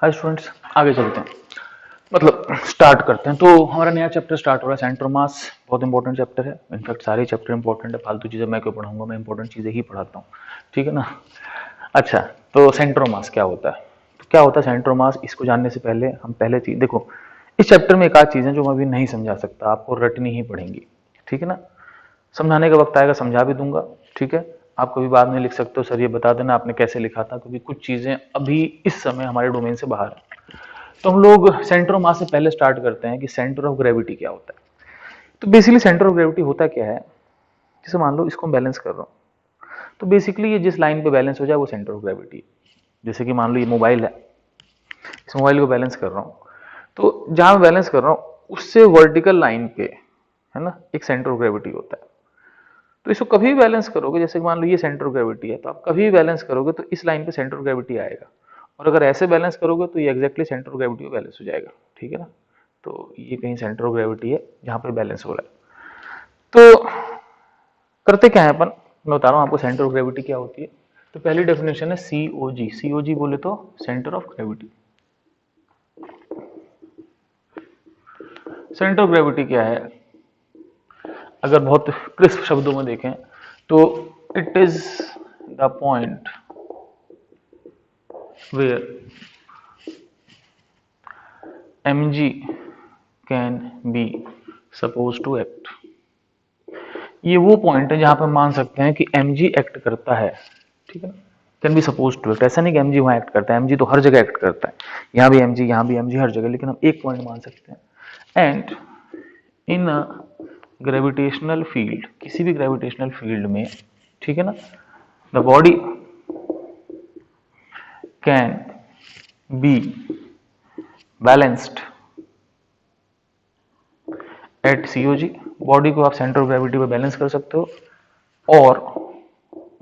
Hi students, आगे चलते हैं, मतलब स्टार्ट करते हैं। तो हमारा नया चैप्टर स्टार्ट हो रहा है, सेंटर ऑफ मास। बहुत इंपॉर्टेंट चैप्टर है, इनफैक्ट सारे चैप्टर इंपॉर्टेंट है, फालतू चीजें मैं क्यों पढ़ाऊंगा, मैं इंपॉर्टेंट चीजें ही पढ़ाता हूँ, ठीक है ना। अच्छा, तो सेंटर ऑफ मास क्या होता है, तो क्या होता है सेंटर ऑफ मास, इसको जानने से पहले हम पहले चीज देखो। इस चैप्टर में एक आध चीजें जो मैं अभी नहीं समझा सकता, आपको रटनी ही पड़ेंगी, ठीक है ना। समझाने का वक्त आएगा समझा भी दूंगा, ठीक है। आप कभी बाद में लिख सकते हो सर ये बता देना आपने कैसे लिखा था, क्योंकि कुछ चीजें अभी इस समय हमारे डोमेन से बाहर है। तो हम लोग सेंटर ऑफ मास से पहले स्टार्ट करते हैं कि सेंटर ऑफ ग्रेविटी क्या होता है। तो बेसिकली सेंटर ऑफ ग्रेविटी होता क्या है, जैसे मान लो इसको बैलेंस कर रहा हूं, तो बेसिकली ये जिस लाइन पे बैलेंस हो जाए वो सेंटर ऑफ ग्रेविटी है। जैसे कि मान लो ये मोबाइल है, इस मोबाइल को बैलेंस कर रहा हूं, तो जहां मैं बैलेंस कर रहा हूं उससे वर्टिकल लाइन पे, है ना, एक सेंटर ऑफ ग्रेविटी होता है। तो इसको कभी भी बैलेंस करोगे, जैसे मान लो ये सेंटर ऑफ ग्रेविटी है, तो आप कभी भी बैलेंस करोगे तो इस लाइन पे सेंटर ऑफ ग्रेविटी आएगा, और अगर ऐसे बैलेंस करोगे तो ये एग्जैक्टली सेंटर ऑफ ग्रेविटी पे बैलेंस हो जाएगा, ठीक है ना। तो ये कहीं सेंटर ऑफ ग्रेविटी है जहां पे बैलेंस हो रहा है। तो करते क्या है अपन, मैं बता रहा हूं आपको सेंटर ऑफ ग्रेविटी क्या होती है। तो पहली डेफिनेशन है सीओजी। सीओजी बोले तो centre of gravity. Centre of gravity क्या है, अगर बहुत क्रिस्प शब्दों में देखें तो it is the point where mg can be suppose to act. ये वो पॉइंट है जहां पर मान सकते हैं कि mg एक्ट करता है, ठीक है ना। Can be suppose to act, ऐसा नहीं कि mg वहां एक्ट करता है, mg तो हर जगह एक्ट करता है, यहां भी mg यहां भी mg हर जगह, लेकिन हम एक पॉइंट मान सकते हैं। And in a gravitational field, किसी भी ग्रेविटेशनल फील्ड में, ठीक है ना, the body can be balanced at COG. Body को आप सेंटर ऑफ ग्रेविटी पे बैलेंस कर सकते हो, और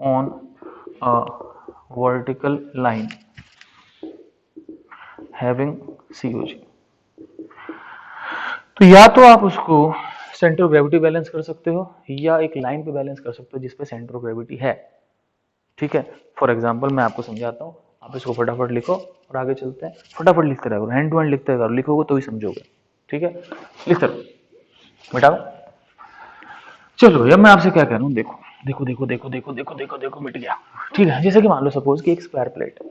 on a vertical line having COG. तो या तो आप उसको सेंटर ऑफ ग्रेविटी बैलेंस कर सकते हो, या एक लाइन पे बैलेंस कर सकते हो जिसपे सेंटर ऑफ ग्रेविटी है, ठीक है। फॉर एग्जाम्पल मैं आपको समझाता हूँ, आप इसको फटाफट लिखो और आगे चलते हैं। फटाफट लिखते रहो, हैंड टू हैंड लिखते रहो, लिखोगे तो ही समझोगे, ठीक है। लिखते रहो बेटा। चलो अब मैं आपसे क्या कह रहा हूँ, देखो देखो देखो देखो देखो देखो देखो देखो मिट गया, ठीक है। जैसे कि मान लो सपोज कि एक स्क्वायर प्लेट है,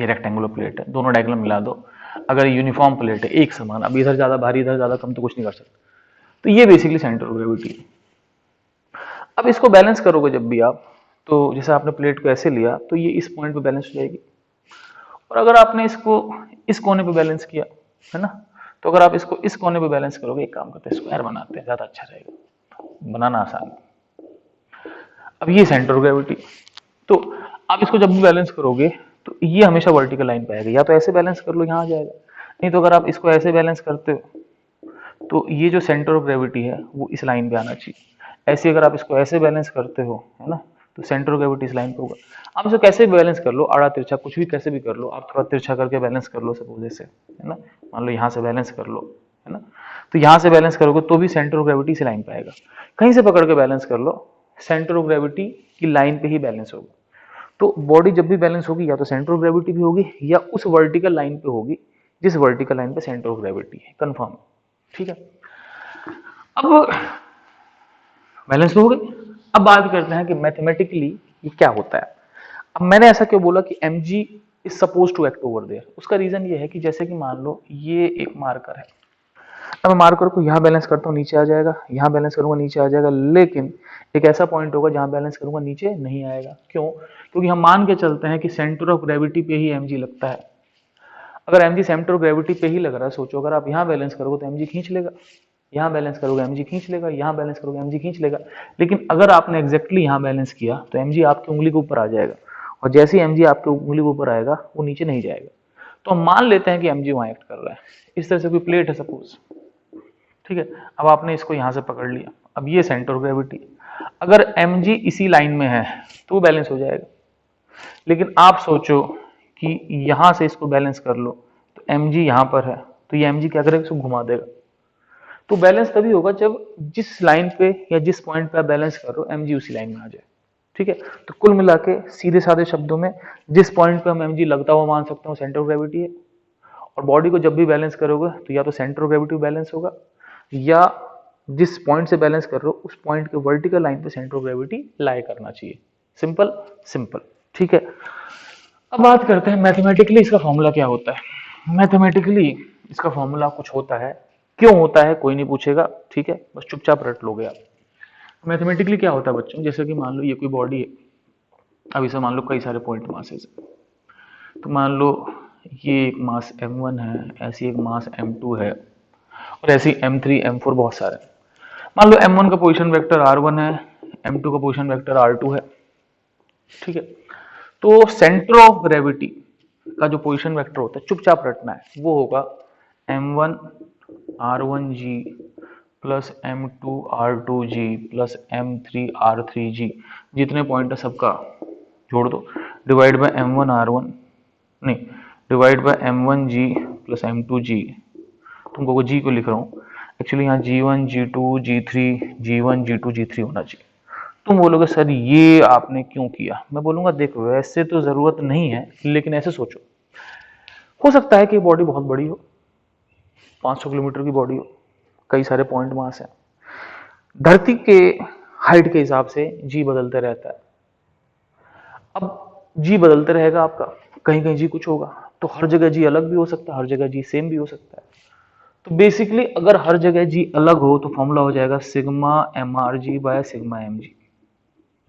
ये रेक्टेंगुलर प्लेट है, दोनों डायगोनल मिला दो, अगर यूनिफॉर्म प्लेट है एक समान, अब इधर ज्यादा भारी इधर ज्यादा कम तो कुछ नहीं कर सकते, तो ये बेसिकली सेंटर ऑफ ग्रेविटी है। अब इसको बैलेंस करोगे जब भी आप, तो जैसे आपने प्लेट को ऐसे लिया तो ये इस पॉइंट पे बैलेंस हो जाएगी, और अगर आपने इसको इस कोने पे बैलेंस किया, है ना, तो अगर आप इसको इस कोने पे बैलेंस करोगे, एक काम करते हैं स्क्वायर बनाते हैं, ज्यादा अच्छा रहेगा, बनाना आसान है। अब ये सेंटर ऑफ ग्रेविटी, तो आप इसको जब भी बैलेंस करोगे तो ये हमेशा वर्टिकल लाइन पे आएगा, या तो ऐसे बैलेंस कर लो यहाँ आ जाएगा, नहीं तो अगर आप इसको ऐसे बैलेंस करते हो तो ये जो सेंटर ऑफ ग्रेविटी है वो इस लाइन पे आना चाहिए। ऐसे अगर आप इसको ऐसे बैलेंस करते हो, है ना, तो सेंटर ऑफ ग्रेविटी इस लाइन पे होगा। आप इसको कैसे भी बैलेंस कर लो, आड़ा तिरछा कुछ भी कैसे भी कर लो, आप थोड़ा तिरछा करके बैलेंस कर लो सपोज ऐसे, है ना, मान लो यहाँ से बैलेंस कर लो, है ना, तो यहाँ से बैलेंस करोगे तो भी सेंटर ऑफ ग्रेविटी इस लाइन पे आएगा। कहीं से पकड़ के बैलेंस कर लो, सेंटर ऑफ ग्रेविटी की लाइन पे ही बैलेंस होगा। तो बॉडी जब भी बैलेंस होगी या तो सेंटर ऑफ ग्रेविटी भी होगी या उस वर्टिकल लाइन पे होगी जिस वर्टिकल लाइन पे सेंटर ऑफ ग्रेविटी है, कंफर्म, ठीक है। अब बैलेंस तो हो गई, अब बात करते हैं कि मैथमेटिकली ये क्या होता है। अब मैंने ऐसा क्यों बोला कि mg is suppose to act over there, उसका रीजन ये है कि जैसे कि मान लो ये एक मार्कर है, अब मैं मार्कर को यहाँ बैलेंस करता हूँ नीचे आ जाएगा, यहाँ बैलेंस करूंगा नीचे आ जाएगा, लेकिन एक ऐसा पॉइंट होगा जहां बैलेंस करूंगा नीचे नहीं आएगा। क्यों? क्योंकि हम मान के चलते हैं कि सेंटर ऑफ ग्रेविटी पे ही mg लगता है। अगर mg सेंटर ऑफ ग्रेविटी पे ही लग रहा है, सोचो अगर आप यहाँ बैलेंस करोगे तो mg खींच लेगा, यहाँ बैलेंस करोगे mg खींच लेगा, यहाँ बैलेंस करोगे mg खींच लेगा। लेकिन अगर आपने एग्जैक्टली यहाँ बैलेंस किया तो mg आपकी उंगली के ऊपर आ जाएगा, और जैसे ही mg आपकी उंगली के ऊपर आएगा वो नीचे नहीं जाएगा। तो हम मान लेते हैं कि mg वहां एक्ट कर रहा है। इस तरह से कोई प्लेट है सपोज, ठीक है। अब आपने इसको यहां से पकड़ लिया, अब ये सेंटर ऑफ ग्रेविटी, अगर mg इसी लाइन में है तो वो बैलेंस हो जाएगा। लेकिन आप सोचो कि यहां से इसको बैलेंस कर लो, तो mg यहां पर है, तो ये mg क्या करेगा, इसको घुमा देगा। तो बैलेंस तभी होगा जब जिस लाइन पे या जिस पॉइंट पे आप बैलेंस कर रहे हो mg उसी लाइन में आ जाए, ठीक है। तो कुल मिला के सीधे साधे शब्दों में जिस पॉइंट पे हम mg लगता हुआ मान सकते हो सेंटर ऑफ ग्रेविटी है, और बॉडी को जब भी बैलेंस करोगे तो या तो सेंटर ऑफ ग्रेविटी बैलेंस होगा, या जिस पॉइंट से बैलेंस कर रहे हो उस पॉइंट के वर्टिकल लाइन पे सेंटर ऑफ ग्रेविटी लाई करना चाहिए। सिंपल सिंपल, ठीक है। अब बात करते हैं मैथमेटिकली इसका फॉर्मूला क्या होता है। मैथमेटिकली इसका फॉर्मूला कुछ होता है, क्यों होता है कोई नहीं पूछेगा, ठीक है, बस चुपचाप रट लोगे आप। मैथमेटिकली क्या होता है बच्चों, जैसे कि मान लो ये कोई बॉडी है, अब इसे मान लो कई सारे पॉइंट मासेस है, तो मान लो ये एक मास m1 है, ऐसी एक मास m2 है, और ऐसी m3 m4 बहुत सारे। मान लो m1 का पोजीशन वेक्टर r1 है, m2 का पोजीशन वेक्टर r2 है, ठीक है। तो सेंटर ऑफ ग्रेविटी का जो पोजीशन वेक्टर होता है, चुपचाप रटना है, वो होगा m1 r1g plus m2 r2g plus m3 r3g, जितने पॉइंट है सबका जोड़ दो, डिवाइड बाय m1 r1 नहीं, divide by m1g plus m2g। तुमको g को लिख रहा हूँ, एक्चुअली यहाँ g1 g2 g3 g1 g2 g3 होना चाहिए। तुम बोलोगे सर ये आपने क्यों किया, मैं बोलूंगा देखो वैसे तो जरूरत नहीं है, लेकिन ऐसे सोचो, हो सकता है कि बॉडी बहुत बड़ी हो, 500 किलोमीटर की बॉडी हो, कई सारे पॉइंट मास है, धरती के हाइट के हिसाब से जी बदलते रहता है। अब जी बदलते रहेगा आपका, कहीं कहीं जी कुछ होगा, तो हर जगह जी अलग भी हो सकता है, हर जगह जी सेम भी हो सकता है। तो बेसिकली अगर हर जगह जी अलग हो तो फॉर्मूला हो जाएगा sigma M R G by sigma M G.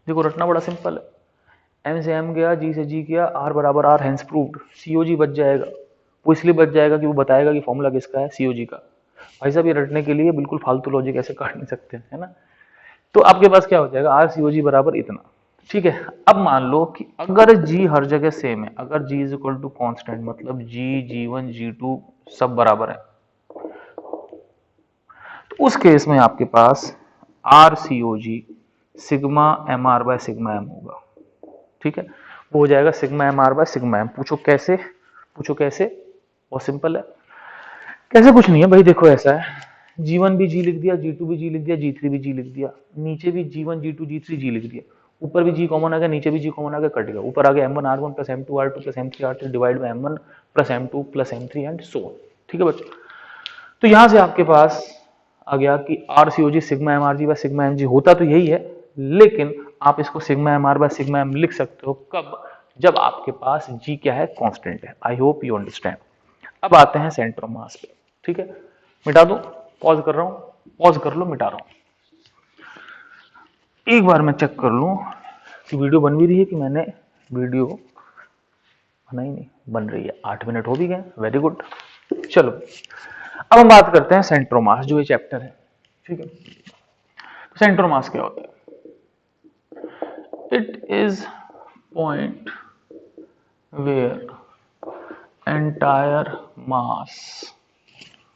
देखो रटना बड़ा सिंपल है, एम से एम गया, जी से जी गया, आर बराबर आर, हैंस प्रूव्ड, सीओजी बच जाएगा। वो इसलिए बच जाएगा कि वो बताएगा कि फॉर्मूला किसका है, सीओजी का। भाई साहब ये रटने के लिए बिल्कुल फालतू लॉजिक ऐसे काट नहीं सकते, है ना। तो आपके पास क्या हो जाएगा, आर सीओजी बराबर इतना, ठीक है। अब मान लो कि अगर जी हर जगह सेम है, अगर जी इज इक्वल टू कॉन्स्टेंट, मतलब जी जी1 जी2 सब बराबर है, तो उस केस में आपके पास r COG sigma M R by sigma M होगा, ठीक है। वो हो जाएगा sigma M R by sigma m. पूछो कैसे, पूछो कैसे, बहुत सिंपल है। कैसे कुछ नहीं है भाई, देखो ऐसा है, G1 भी G लिख दिया, G2 भी G लिख दिया, G3 भी G लिख दिया, नीचे भी G1 G2 G3 G लिख दिया, ऊपर भी G कॉमन आ गया, नीचे भी G कॉमन आ गया, कट गया, ऊपर आ गया M1 R1 plus M2 R2 plus M3 R3 divide by M1 plus M2 plus M3 and so on, ठीक है बच्चों। तो यहां से आपके पास आ गया कि R COG sigma M R G by sigma M G, होता तो यही है, लेकिन आप इसको sigma M R by sigma M लिख सकते हो कब, जब आपके पास जी क्या है, कांस्टेंट है। I hope you understand. अब आते हैं सेंटर ऑफ मास पे, ठीक है। मिटा दो, पॉज कर रहा हूं, पॉज कर लो, मिटा रहा हूं। एक बार मैं चेक कर लूं कि वीडियो बन भी रही है, कि मैंने वीडियो बनाई नहीं, बन रही है, 8 मिनट हो भी गए, वेरी गुड। चलो अब हम बात करते हैं सेंटर ऑफ मास, जो ये चैप्टर है, ठीक है। सेंटर ऑफ मास क्या होता है, it is point where entire mass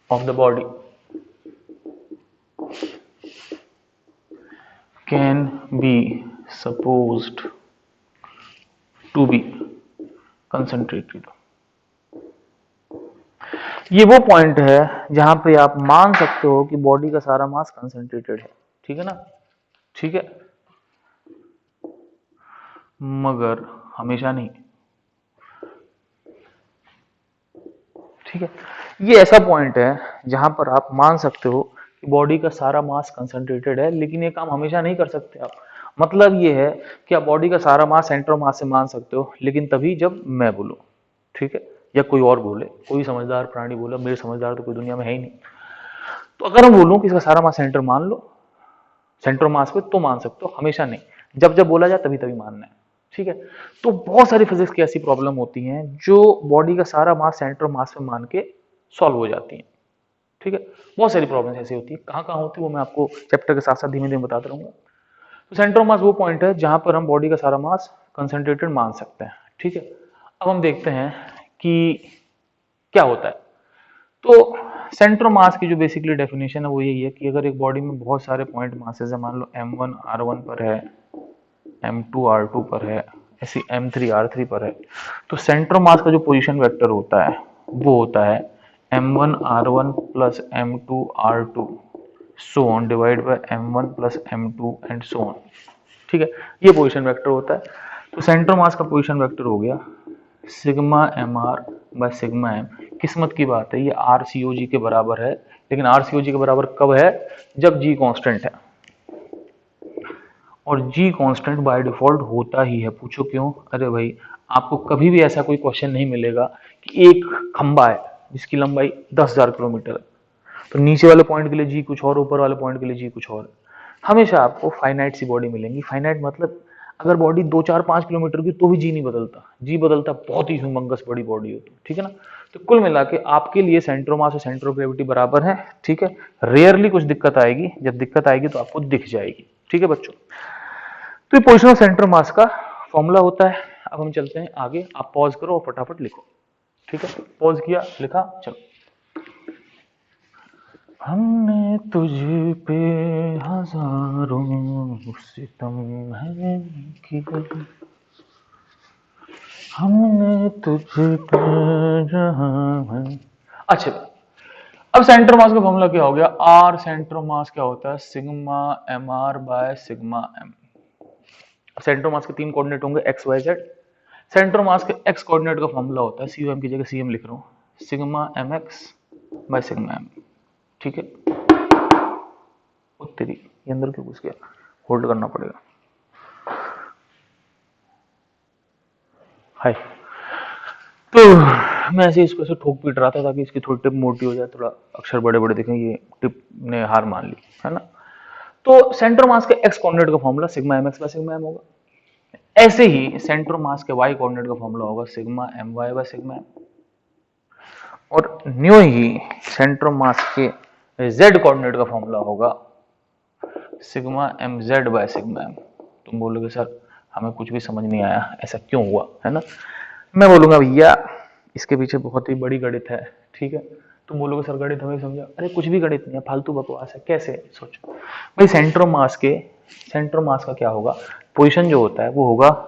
of the body can be supposed to be concentrated। ये वो पॉइंट है जहां पे आप मान सकते हो कि बॉडी का सारा मास कंसंट्रेटेड है, ठीक है ना, ठीक है, मगर हमेशा नहीं, ठीक है। ये ऐसा पॉइंट है जहां पर आप मान सकते हो कि बॉडी का सारा मास कंसंट्रेटेड है, लेकिन ये काम हमेशा नहीं कर सकते आप। मतलब ये है कि आप बॉडी का सारा मास सेंटर मास से मान सकते हो, लेकिन तभी जब मैं बोलूं, ठीक है, या कोई और बोले, कोई समझदार प्राणी बोले, मेरे समझदार तो कोई दुनिया में है ही नहीं। तो अगर हम बोलूं कि इसका सारा मास सेंटर मान लो, सेंटर मास पे, तो मान सकते हो, हमेशा नहीं, जब जब बोला जाए तभी तभी मानना है, ठीक है। तो बहुत सारी फिजिक्स की ऐसी प्रॉब्लम होती हैं जो बॉडी का सारा मास सेंटर मास पे मान के सॉल्व हो जाती हैं, ठीक है। बहुत सारी प्रॉब्लम्स ऐसी होती है, कहाँ कहाँ होती है वो मैं आपको चैप्टर के साथ साथ धीमे धीमे बताता रहूंगा। तो सेंटर ऑफ मास वो पॉइंट है जहां पर हम बॉडी का सारा मास कंसंट्रेटेड मान सकते हैं, ठीक है। अब हम देखते हैं कि क्या होता है। तो सेंटर ऑफ मास की जो बेसिकली डेफिनेशन है वो यही है कि अगर एक बॉडी में बहुत सारे पॉइंट मासेस है, मान लो m1 r1 पर है, m2 r2 पर है, ऐसी m3 r3 पर है, तो सेंटर ऑफ मास का जो पोजीशन वेक्टर होता है वो होता है m1 r1 plus m2 r2 so on divide by m1 plus m2 and so on, ठीक है, ये पोजीशन वेक्टर होता है। तो सेंटर मास का पोजीशन वेक्टर हो गया sigma M R by sigma M. किस्मत की बात है ये आर सी ओ जी के बराबर है, लेकिन आर सी ओ जी के बराबर कब है, जब जी कांस्टेंट है, और जी कांस्टेंट बाय डिफॉल्ट होता ही है। पूछो क्यों? अरे भाई आपको कभी भी ऐसा कोई क्वेश्चन नहीं मिलेगा कि एक खंबा है जिसकी लंबाई 10,000 किलोमीटर है, तो नीचे वाले पॉइंट के लिए जी कुछ और, ऊपर वाले पॉइंट के लिए जी कुछ और। हमेशा आपको फाइनाइट सी बॉडी मिलेंगी। फाइनाइट मतलब अगर बॉडी 2 4 5 किलोमीटर की तो भी जी नहीं बदलता, जी बदलता बहुत ही ह्यूमंगस बड़ी बॉडी हो तो, ठीक है ना। तो कुल मिला के आपके लिए सेंटर ऑफ मास और सेंटर ऑफ ग्रेविटी बराबर है, ठीक है। रेयरली कुछ दिक्कत आएगी, जब दिक्कत आएगी तो आपको दिख जाएगी, ठीक है बच्चों। तो ये पोजीशन ऑफ सेंटर मास का फॉर्मूला होता है। अब हम चलते हैं आगे, आप पॉज करो और फटाफट लिखो, ठीक है। पॉज किया, लिखा, चलो। हमने तुझ पे हजारों सितम है किए, हमने तुझ पे जहां है। अच्छा, अब सेंटर मास का फॉर्मूला क्या हो गया, आर सेंटर मास क्या होता है, sigma M R by sigma M. Centre mass के 3 कोऑर्डिनेट होंगे X Y Z. Centre mass के एक्स कोऑर्डिनेट का फॉर्मूला होता है, सी एम की जगह सी एम लिख रहा हूं, sigma M X by sigma M, ठीक है। तेरी ये अंदर क्यों घुस गया, होल्ड करना पड़ेगा। हाय, तो मैं ऐसे इसको ऐसे ठोक पीट रहा था ताकि इसकी थोड़ी टिप मोटी हो जाए, थोड़ा अक्षर बड़े बड़े दिखें, ये टिप ने हार मान ली है ना। तो सेंटर मास के एक्स कोऑर्डिनेट का formula sigma M X by sigma M होगा। ऐसे ही सेंटर मास के वाई कोऑर्डिनेट का फॉर्मूला होगा sigma M Y by sigma M. और न्यू ही सेंटर मास के जेड कोऑर्डिनेट का फॉर्मूला होगा sigma M Z by sigma M. तुम बोलोगे सर हमें कुछ भी समझ नहीं आया, ऐसा क्यों हुआ, है ना। मैं बोलूंगा भैया इसके पीछे बहुत ही बड़ी गणित है, ठीक है। तुम बोलोगे सर गणित हमें समझा, अरे कुछ भी गणित नहीं है, फालतू बकवास है। कैसे, सोचो भाई, सेंटर मास का क्या होगा, पोजीशन जो होता है वो होगा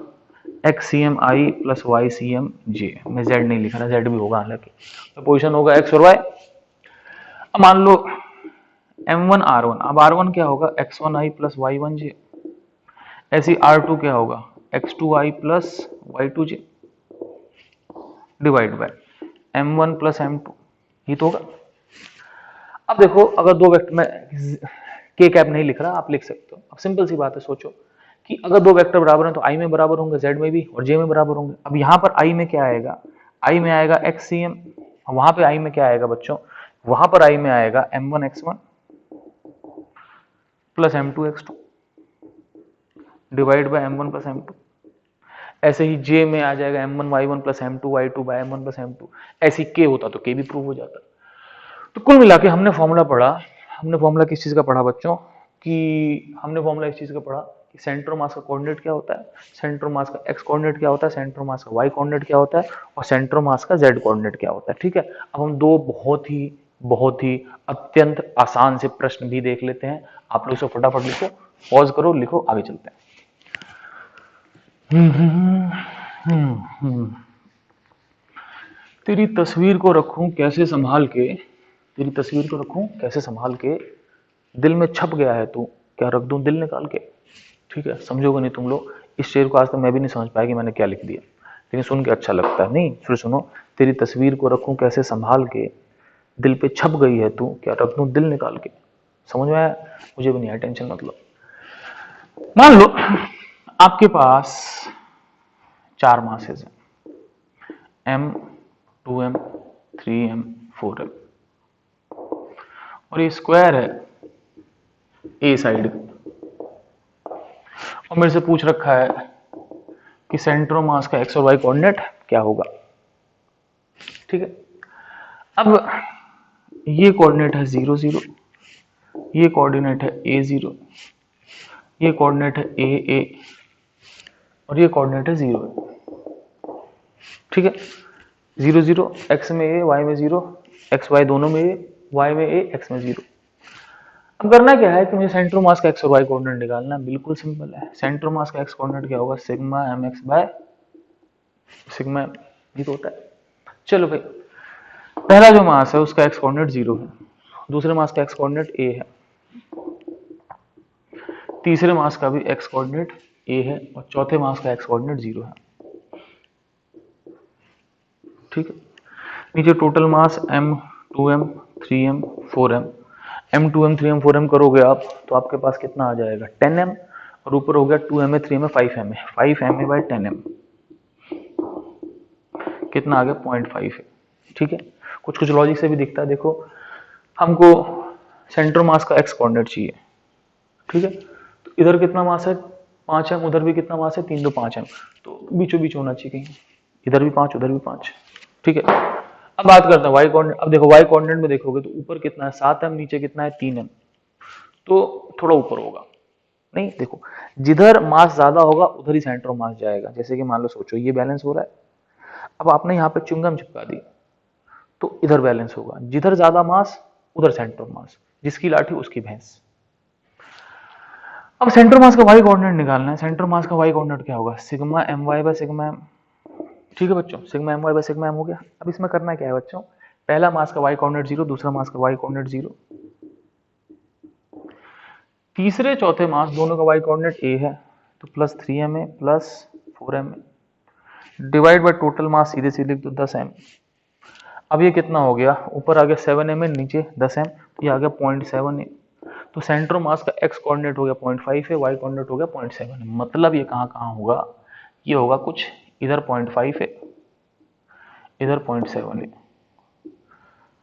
x c m i plus y C m j. मैं जेड नहीं लिख रहा, जेड भी होगा हालांकि, तो पोजीशन होगा एक्स और वाई। अब मान लो M1 R1, अब R1 क्या होगा, X1I प्लस Y1J। ऐसी R2 क्या होगा, X2I plus Y2J divide by M1 plus M2, ये तो होगा। अब देखो अगर दो वेक्टर में के कैप नहीं लिख रहा, आप लिख सकते हो। अब सिंपल सी बात है, सोचो कि अगर दो वेक्टर बराबर हैं तो I में बराबर होंगे, Z में भी, और J में बराबर होंगे। अब यहाँ पर I में क्या आएगा, I में आएगा XCM, वहां पे I में क्या आएगा बच्चों, वहां पर I में आएगा M1 X1 plus M2 X2 divide by M1 plus M2। ऐसे ही J में आ जाएगा M1 Y1 plus M2 Y2 bye M1 plus M2। ऐसी K होता तो K भी प्रूव हो जाता। तो कुल मिला के हमने फॉर्मूला पढ़ा, हमने फॉर्मूला किस चीज का पढ़ा बच्चों, कि हमने फॉर्मूला इस चीज का पढ़ा कि सेंटर मास का कोऑर्डिनेट क्या होता है, सेंटर मास का एक्स कोऑर्डिनेट क्या होता है, सेंटर मास का वाई कोऑर्डिनेट क्या होता है, और सेंटर मास का जेड कोऑर्डिनेट क्या होता है, ठीक है। अब हम दो बहुत ही अत्यंत आसान से प्रश्न भी देख लेते हैं। आप लोग इसे फटाफट लिखो, पॉज करो, लिखो, आगे चलते हैं। तेरी तस्वीर को रखूं कैसे संभाल के, तेरी तस्वीर को रखूं कैसे संभाल के, दिल में छप गया है तू, क्या रख दूं दिल निकाल के। ठीक है, समझोगे नहीं तुम लोग, इस शेर को आज तक मैं भी नहीं समझ पाया कि मैंने क्या लिख दिया, लेकिन सुन के अच्छा लगता है। नहीं, फिर सुनो, तेरी तस्वीर को रखूं कैसे संभाल के, दिल पे छप गई है तू, क्या रख दूं दिल निकाल के। समझ में आया? मुझे भी नहीं आया, टेंशन मत लो। मान लो आपके पास 4 मासेस हैं, M, 2M, 3M, 4M, और ये स्क्वायर है ए साइड, और मेरे से पूछ रखा है कि सेंटर ऑफ मास का एक्स और वाई कोऑर्डिनेट क्या होगा। ठीक है, अब ये कोऑर्डिनेट है 0 0, ये कोऑर्डिनेट है A0, ये कोऑर्डिनेट है AA, और ये कोऑर्डिनेट है 0। ठीक है, 0 0, x में A, y में 0, x y दोनों में A, y में A, x में 0। अब करना क्या है कि मुझे सेंटर मास का एक्स और वाई कोऑर्डिनेट निकालना है। बिल्कुल सिंपल है, सेंटर मास का एक्स कोऑर्डिनेट क्या होगा, sigma M X by sigma M, ये तो होता है। चलो भाई, पहला जो मास है उसका एक्स कोऑर्डिनेट 0 है, दूसरे मास का एक्स कोऑर्डिनेट A है, तीसरे मास का भी एक्स कोऑर्डिनेट ए है और चौथे मास का एक्स कोऑर्डिनेट 0 है। ठीक है, नीचे total mass m 2m 3m 4m, m 2m 3m 4m करोगे आप तो आपके पास कितना आ जाएगा 10m, और ऊपर हो गया 2m 3m 5m, 5m by 10m कितना आ गया 0.5 है। ठीक है, कुछ कुछ लॉजिक से भी दिखता है। देखो हमको सेंटर मास का एक्स कोऑर्डिनेट चाहिए। ठीक है, तो इधर कितना मास है 5m, उधर भी कितना मास है 3 तो 5m, तो बीचों बीच होना चाहिए कहीं, इधर भी 5 उधर भी 5। ठीक है, अब बात करते हैं वाई कोऑर्डिनेट। अब देखो वाई कोऑर्डिनेट में देखोगे तो ऊपर कितना है 7m, नीचे कितना है 3m, तो थोड़ा ऊपर होगा। नहीं देखो, जिधर मास ज्यादा होगा उधर ही सेंटर ऑफ मास जाएगा। जैसे कि मान लो सोचो ये बैलेंस हो रहा है, अब आपने यहाँ पे च्युइंगम चिपका दी तो इधर बैलेंस होगा, जिधर ज्यादा मास उधर सेंटर ऑफ मास, जिसकी लाठी उसकी भैंस। अब सेंटर मास का वाई कोऑर्डिनेट निकालना है। सेंटर मास का वाई कोऑर्डिनेट क्या होगा sigma M Y by sigma M. ठीक है बच्चों, sigma M Y by sigma M हो गया। अब इसमें करना क्या है बच्चों, पहला मास का वाई कोऑर्डिनेट 0, दूसरा मास का वाई कोऑर्डिनेट 0, तीसरे चौथे मास दोनों का वाई कोऑर्डिनेट ए है तो plus 3m A plus 4m divide by total mass, सीधे सीधे लिख दो 10m। अब ये कितना हो गया, ऊपर आ गया 7m, नीचे 10m, तो ये आ गया 0.7 तो सेंटर मास का एक्स कोऑर्डिनेट हो गया 0.5 है, वाई कोऑर्डिनेट हो गया 0.7 है। मतलब ये कहाँ कहाँ होगा, ये होगा कुछ इधर 0.5 है, इधर 0.7 है,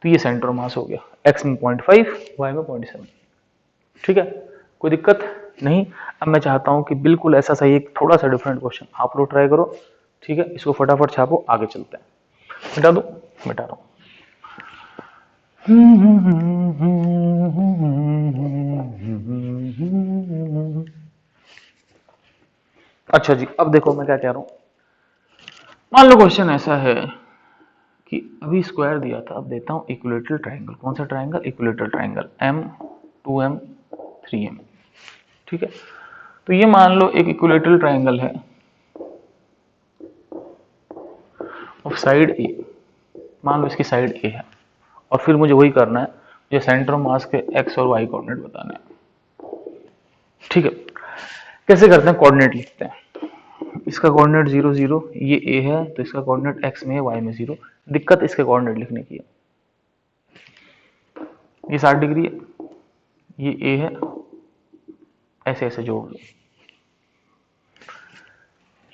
तो ये सेंटर मास हो गया, एक्स में 0.5 वाई में 0.7। ठीक है, कोई दिक्कत नहीं। अब मैं चाहता हूं कि बिल्कुल ऐसा सही एक थोड़ा सा डिफरेंट क्वेश्चन आप लोग ट्राई करो। ठीक है, इसको फटाफट छापो, आगे चलते हैं। मिटा दो, मिटा दो। अच्छा जी, अब देखो मैं क्या कह रहा हूं। मान लो क्वेश्चन ऐसा है कि अभी स्क्वायर दिया था, अब देता हूं इक्विलेटरल ट्रायंगल। कौन सा triangle, equilateral triangle, m 2m 3m। ठीक है, तो ये मान लो एक इक्विलेटरल ट्रायंगल है ऑफ साइड ए, मान लो इसकी साइड ए है, और फिर मुझे वही करना है, मुझे सेंटर ऑफ मास के एक्स और वाई कोऑर्डिनेट बताना है। ठीक है, कैसे करते हैं, कोऑर्डिनेट लिखते हैं। इसका कोऑर्डिनेट 0 0, ये ए है तो इसका कोऑर्डिनेट एक्स में है, वाई में 0। दिक्कत इसके कोऑर्डिनेट लिखने की है, ये 60 डिग्री है, ये ए है, ऐसे ऐसे जोड़ लो।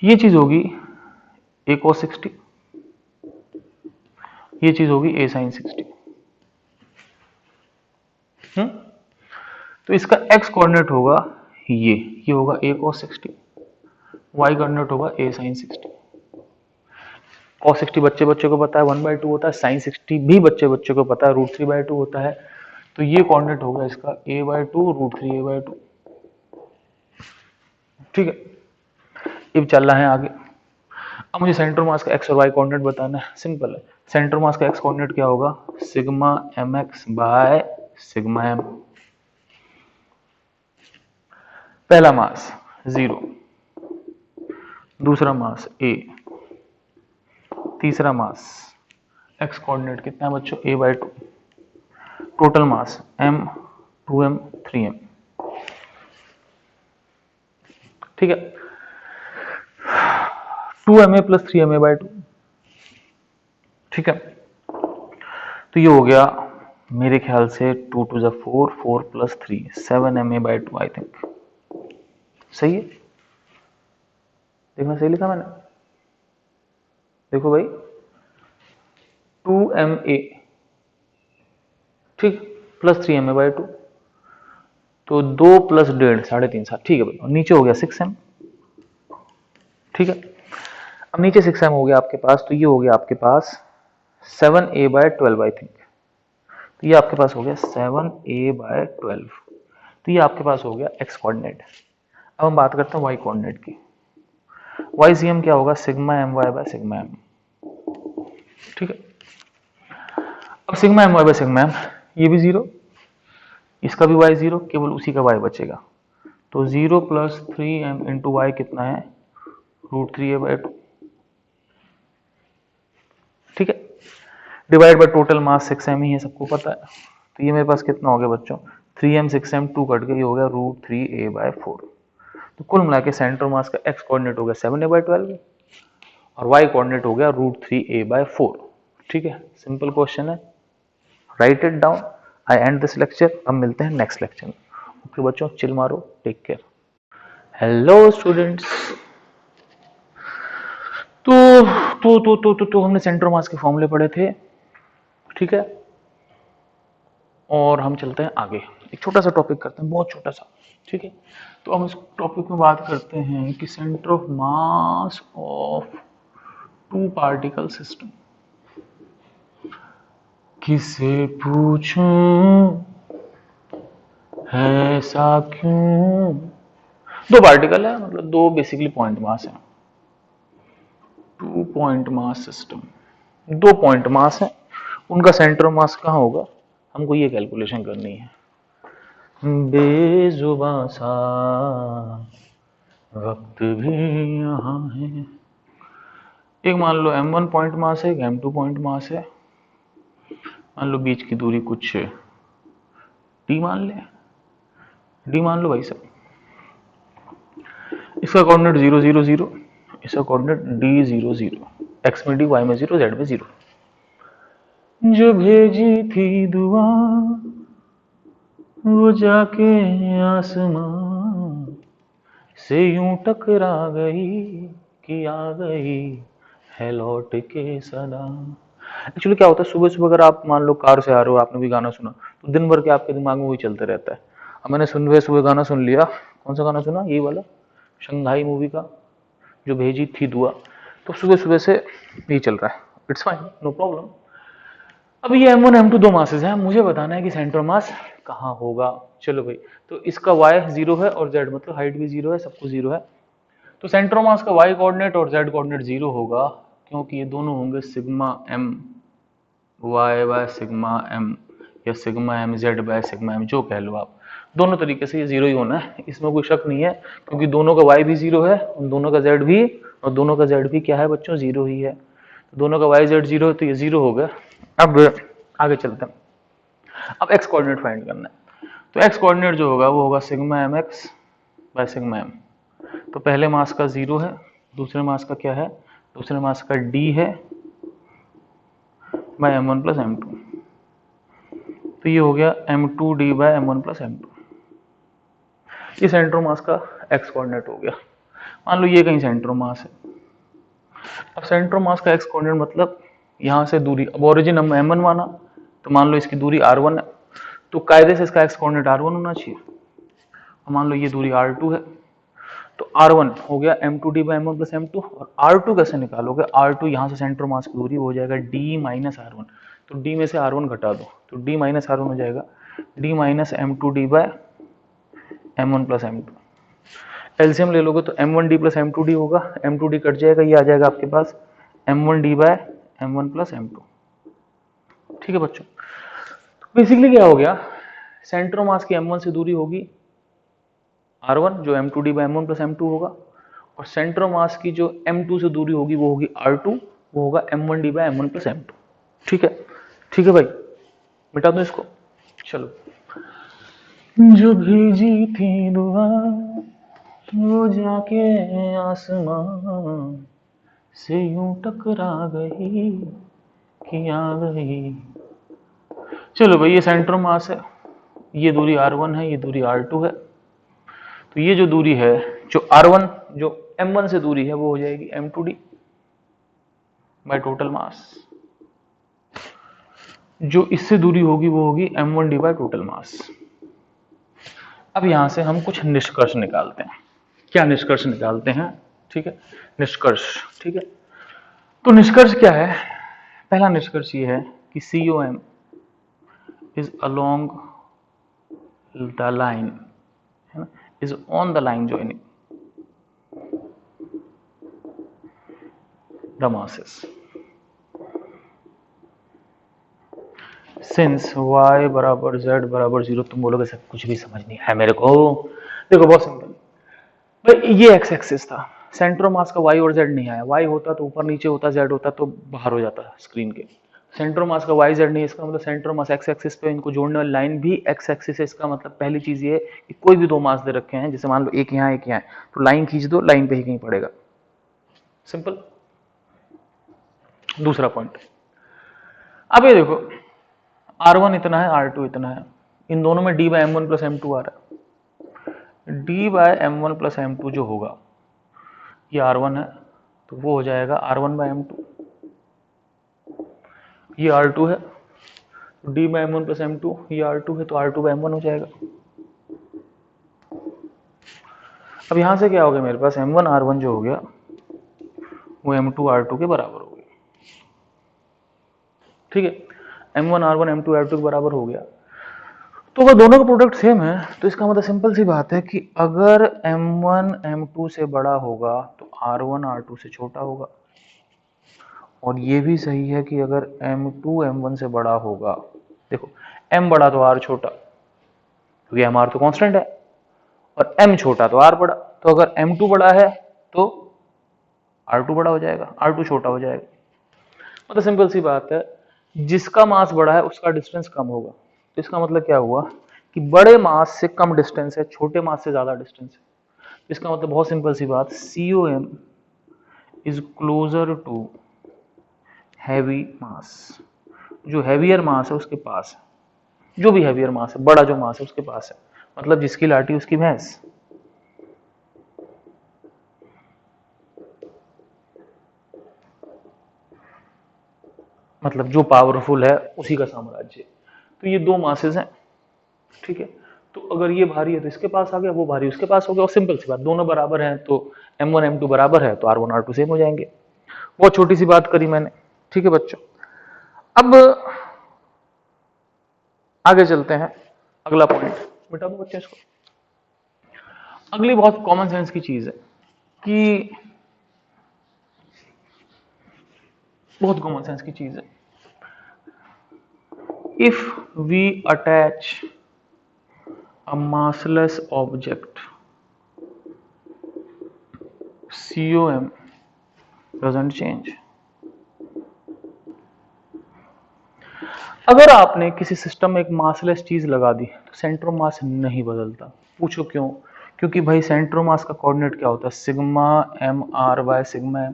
ये चीज होगी ए cos 60, ये चीज होगी ए sin 60। तो इसका x कोऑर्डिनेट होगा ये होगा a cos 60, y कोऑर्डिनेट होगा a sin 60। cos 60 बच्चे बच्चे को पता है 1/2 होता है, sin 60 भी बच्चे बच्चे को पता है √3/2 होता है। तो ये कोऑर्डिनेट होगा इसका a/2 √3a/2। ठीक है, अब चल रहा है आगे। अब मुझे सेंटर मास का एक्स और वाई कोऑर्डिनेट बताना है, सिंपल है। सेंटर मास का एक्स कोऑर्डिनेट क्या होगा, sigma mx by sigma m। पहला मास 0, दूसरा मास a, तीसरा मास एक्स कोऑर्डिनेट कितना है बच्चों a/2, total mass m 2m 3m। ठीक है, 2ma प्लस 3ma/2। ठीक है, तो ये हो गया मेरे ख्याल से 2 2 जा 4, 4 प्लस 3 7ma/2 आई थिंक। सही है, देखना सही लिखा मैंने, देखो भाई 2ma, ठीक, प्लस 3ma/2, तो 2 प्लस 1.5 3.5 7। ठीक है भाई, नीचे हो गया 6m। ठीक है, अब नीचे 6m हो गया आपके पास, तो ये हो गया आपके पास 7a/12 आई थिंक। तो ये आपके पास हो गया 7a/12। तो ये आपके पास हो गया एक्स कोऑर्डिनेट। अब हम बात करते हैं वाई कोऑर्डिनेट की। वाई सी एम क्या होगा, sigma M Y by sigma M. ठीक है, अब sigma M Y by sigma M, ये भी 0, इसका भी वाई 0, केवल उसी का वाई बचेगा। तो 0 प्लस 3m इंटू वाई कितना है √3a/2। ठीक है, divide by total mass 6m ही है, सबको पता है। तो ये मेरे पास कितना हो गया बच्चों, 3m 6m 2 कट गया, ये हो गया √3a/4। तो कुल मिला के सेंटर मास का x कोऑर्डिनेट हो गया 7a/12 और y कोऑर्डिनेट हो गया √3a/4। ठीक है, सिंपल क्वेश्चन है, right it down. I and this lecture, अब मिलते हैं नेक्स्ट लेक्चर में। ओके बच्चों, चिल मारो, टेक केयर। हेलो स्टूडेंट्स, तो हमने सेंटर मास के फॉर्मूले पढ़े थे, ठीक है, और हम चलते हैं आगे। एक छोटा सा टॉपिक करते हैं, बहुत छोटा सा, ठीक है। तो हम इस टॉपिक में बात करते हैं कि centre of mass of two particle system. किसे पूछूं ऐसा क्यों? दो पार्टिकल है, मतलब दो बेसिकली पॉइंट मास है, टू पॉइंट मास सिस्टम, दो पॉइंट मास है, उनका सेंटर मास कहाँ होगा, हमको ये कैलकुलेशन करनी है। बेजुबां सा वक्त भी यहाँ है। एक मान लो m1 पॉइंट मास है, एक m2 पॉइंट मास है। मान लो बीच की दूरी कुछ d मान ले, d मान लो भाई साहब। इसका कोऑर्डिनेट 0 0 0, इसका कोऑर्डिनेट d 0 0, x में d, y में 0, z में 0। जो भेजी थी दुआ वो जाके आसमां से यूं टकरा गई कि आ गई है लौट के सदा। एक्चुअली क्या होता है, सुबह सुबह अगर आप मान लो कार से आ रहे हो, आपने भी गाना सुना, तो दिन भर के आपके दिमाग में वही चलते रहता है। अब मैंने सुबह सुबह गाना सुन लिया, कौन सा गाना सुना, ये वाला शंघाई मूवी का, जो भेजी थी दुआ, तो सुबह सुबह से यही चल रहा है। It's fine, no problem. अब ये m1 m2 दो मासेस हैं, मुझे बताना है कि सेंटर मास कहाँ होगा। चलो भाई, तो इसका y 0 है और z मतलब हाइट भी 0 है, सब कुछ 0 है, तो सेंटर मास का y कोऑर्डिनेट और z कोऑर्डिनेट 0 होगा, क्योंकि ये दोनों होंगे sigma m y by sigma m या sigma m z by sigma m, जो कह लो आप, दोनों तरीके से ये 0 ही होना है, इसमें कोई शक नहीं है, क्योंकि दोनों का y भी 0 है और दोनों का z भी, और दोनों का z भी क्या है बच्चों, 0 ही है। तो दोनों का y z 0 है, तो ये 0 हो गया। अब आगे चलते हैं, अब x कोऑर्डिनेट फाइंड करना है। तो x कोऑर्डिनेट जो होगा वो होगा sigma mx by sigma m। तो पहले मास का 0 है, दूसरे मास का क्या है, दूसरे मास का d है बाय m1 प्लस m2, तो ये हो गया m2d by m1 plus m2। ये सेंटर मास का x कोऑर्डिनेट हो गया। मान लो ये कहीं सेंटर मास है। अब सेंटर मास का x कोऑर्डिनेट मतलब यहाँ से दूरी, अब ओरिजिन हम m1 माना, तो मान लो इसकी दूरी r1 है, तो कायदे से इसका x कोऑर्डिनेट r1 होना चाहिए। और मान लो ये दूरी r2 है, तो r1 हो गया m2d by m1 plus m2, और r2 कैसे निकालोगे, r2 यहाँ से सेंटर मास की दूरी हो जाएगा d माइनस r1, तो d में से r1 घटा दो, तो d माइनस r1 हो जाएगा d minus m2d by m1 plus m2। LCM ले लोगे तो m1d प्लस m2d होगा, m2d कट जाएगा, ये आ जाएगा आपके पास m1d bye m1 plus m2। ठीक है बच्चों, तो बेसिकली क्या हो गया, सेंटर मास की m1 से दूरी होगी r1 जो m2d by m1 plus m2 होगा, और सेंटर मास की जो m2 से दूरी होगी वो होगी r2, वो होगा m1d bye m1 plus m2। ठीक है, ठीक है भाई, मिटा दो इसको। चलो, जो भेजी थी दुआ वो जाके आसमां से यूं टकरा गई कि आ गई। चलो भाई, ये सेंटर मास है, ये दूरी r1 है, ये दूरी r2 है, तो ये जो दूरी है, जो r1 जो m1 से दूरी है वो हो जाएगी m2d बाय टोटल मास, जो इससे दूरी होगी वो होगी m1d बाय टोटल मास। अब यहां से हम कुछ निष्कर्ष निकालते हैं। क्या निष्कर्ष निकालते हैं, ठीक है, निष्कर्ष, ठीक है। तो निष्कर्ष क्या है, पहला निष्कर्ष ये है कि COM is along the line, है ना, is on the line joining the masses since y बराबर z बराबर 0। तुम बोलोगे सर कुछ भी समझ नहीं है मेरे को, देखो बहुत सिंपल भाई, ये एक्स एक्सिस था, सेंटर मास का y और z नहीं आया, y होता तो ऊपर नीचे होता, z होता तो बाहर हो जाता स्क्रीन के, सेंटर मास का वाई जेड नहीं, इसका मतलब सेंटर मास एक्स एक्सिस पे इनको जोड़ने वाली लाइन भी एक्स एक्सिस है। इसका मतलब पहली चीज ये है कि कोई भी दो मास दे रखे हैं, जैसे मान लो एक यहाँ एक यहाँ, तो लाइन खींच दो, लाइन पे ही कहीं पड़ेगा, सिंपल। दूसरा पॉइंट, अब ये देखो R1 इतना है, R2 इतना है, इन दोनों में d bye M1 plus M2 आ रहा है। d bye M1 plus M2 जो होगा ये R1 है, तो वो हो जाएगा R1 बाय M2। ये R2 है, d bye M1 plus M2, ये R2 है, तो R2 बाय M1 हो जाएगा। अब यहां से क्या हो गया मेरे पास, M1 R1 जो हो गया वो M2 R2 के बराबर हो गया, ठीक है। M1 R1 M2 R2 के बराबर हो गया, तो अगर दोनों का प्रोडक्ट सेम है तो इसका मतलब सिंपल सी बात है कि अगर M1 M2 से बड़ा होगा तो R1 R2 से छोटा होगा, और ये भी सही है कि अगर M2 M1 से बड़ा होगा, देखो M बड़ा तो R छोटा, क्योंकि MR तो कांस्टेंट है, और M छोटा तो R बड़ा, तो अगर M2 बड़ा है तो R2 बड़ा हो जाएगा, R2 छोटा हो जाएगा। मतलब सिंपल सी बात है, जिसका मास बड़ा है उसका डिस्टेंस कम होगा। तो इसका मतलब क्या हुआ कि बड़े मास से कम डिस्टेंस है, छोटे मास से ज्यादा डिस्टेंस है। इसका मतलब बहुत सिंपल सी बात, COM is closer to heavy mass. जो हैवियर मास है उसके पास है, जो भी हैवियर मास है, बड़ा जो मास है उसके पास है, मतलब जिसकी लाठी उसकी भैंस। मतलब जो पावरफुल है उसी का साम्राज्य। तो ये दो मासेस हैं, ठीक है। तो अगर ये भारी है तो इसके पास आ गया, वो भारी उसके पास हो गया, और सिंपल सी बात, दोनों बराबर हैं तो M1 M2 बराबर है तो R1 R2 सेम हो जाएंगे। बहुत छोटी सी बात करी मैंने, ठीक है बच्चों। अब आगे चलते हैं, अगला पॉइंट बेटा दो बच्चे इसको। अगली बहुत कॉमन सेंस की चीज है कि, बहुत कॉमन सेंस की चीज है, if we attach a massless object COM doesn't change। अगर आपने किसी सिस्टम में एक मासलेस चीज लगा दी तो सेंटर मास नहीं बदलता। पूछो क्यों? क्योंकि भाई सेंटर मास का कोऑर्डिनेट क्या होता है, sigma M R by sigma M.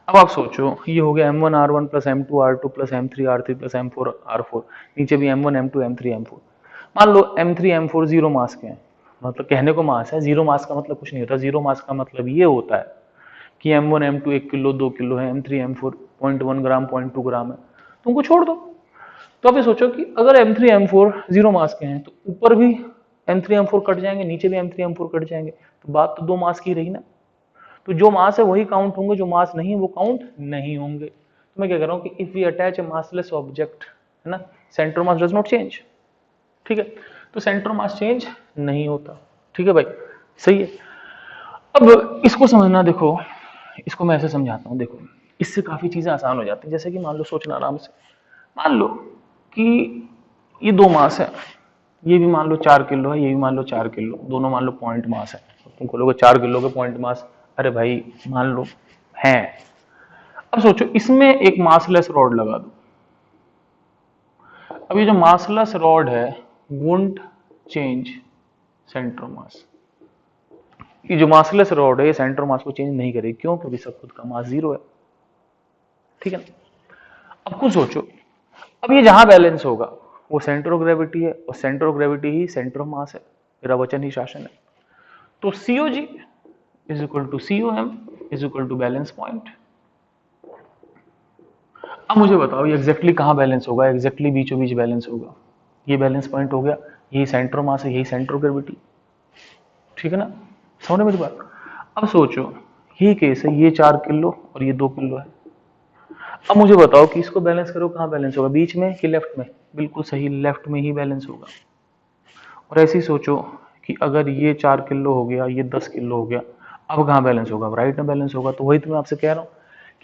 अब आप सोचो, ये हो गया M1 R1 plus M2 R2 plus M3 R3 plus M4 R4, नीचे भी M1 M2 M3 M4। मान लो M3 M4 जीरो मास के हैं, मतलब कहने को मास है, जीरो मास का मतलब कुछ नहीं होता। जीरो मास का मतलब ये होता है कि M1 M2 1 किलो 2 किलो है, M3 M4 0.1 ग्राम 0.2 ग्राम है, तो उनको छोड़ दो। तो अब ये सोचो कि अगर M3 M4 जीरो मास के हैं तो ऊपर भी M3 M4 कट जाएंगे, नीचे भी M3 M4 कट जाएंगे, तो बात तो दो मास की रही ना। तो जो मास है वही काउंट होंगे, जो मास नहीं है वो काउंट नहीं होंगे। तो मैं क्या कर रहा हूँ कि if we attach a massless object, है ना, centre mass does not change, ठीक है। तो सेंटर मास चेंज नहीं होता, ठीक है भाई, सही है। अब इसको समझना, देखो इसको मैं ऐसे समझाता हूँ, देखो इससे काफी चीजें आसान हो जाती हैं। जैसे कि मान लो, सोचना आराम से, मान लो कि ये दो मास है, ये भी मान लो 4 किलो है, ये भी मान लो 4 किलो, दोनों मान लो पॉइंट मास है। तुम बोलोगे 4 किलो के पॉइंट मास, अरे भाई मान लो है। अब सोचो इसमें एक मासलेस रॉड लगा दो। अब ये जो मासलेस रॉड है वोंट चेंज सेंटर मास। ये जो मासलेस रॉड है ये सेंटर मास को चेंज नहीं करेगी, क्यों? क्योंकि सब खुद का मास जीरो है, ठीक है ना। अब कुछ सोचो, अब ये जहां बैलेंस होगा वो सेंटर ऑफ ग्रेविटी है, और सेंटर ऑफ ग्रेविटी ही सेंटर ऑफ मास है, मेरा वचन ही शासन है। तो COG is equal to COM is equal to balance point. अब मुझे बताओ ये एग्जैक्टली कहां बैलेंस होगा, एग्जैक्टली बीचों बीच बैलेंस होगा। ये बैलेंस पॉइंट हो गया, यही सेंटर ऑफ मास है, यही सेंटर ऑफ ग्रेविटी, ठीक है ना, समझ मेरी बात। अब सोचो यही केस है, ये 4 किलो और ये 2 किलो है। अब मुझे बताओ कि इसको बैलेंस करो, कहां बैलेंस होगा, बीच में कि लेफ्ट में? बिल्कुल सही, लेफ्ट में ही बैलेंस होगा। और ऐसे ही सोचो कि अगर ये 4 किलो हो गया, ये 10 किलो हो गया, अब कहां बैलेंस होगा, राइट में बैलेंस होगा। तो वही तो मैं आपसे कह रहा हूं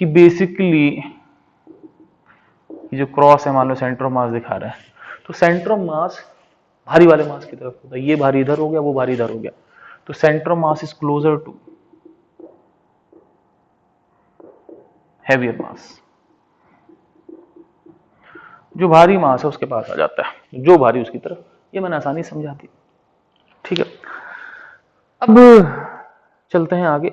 कि बेसिकली ये जो क्रॉस है, मान लो सेंटर ऑफ मास दिखा रहा है, तो सेंटर ऑफ मास भारी वाले मास की तरफ होता है। ये भारी इधर हो गया, वो भारी इधर हो गया, तो centre of mass is closer to heavier mass. जो भारी मास है उसके पास आ जाता है, जो भारी उसकी तरफ। ये मैंने आसानी से समझा दी, ठीक है। अब चलते हैं आगे।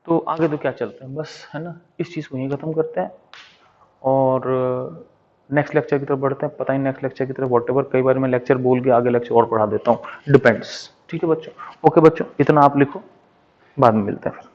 तो आगे तो क्या चलते हैं, बस है ना, इस चीज को यहीं खत्म करते हैं और नेक्स्ट लेक्चर की तरफ बढ़ते हैं। पता ही नेक्स्ट लेक्चर की तरफ व्हाटएवर, कई बार मैं लेक्चर बोल के आगे लेक्चर और पढ़ा देता हूँ, डिपेंड्स। ठीक है बच्चों, ओके बच्चों, इतना आप लिखो, बाद में मिलते हैं फिर।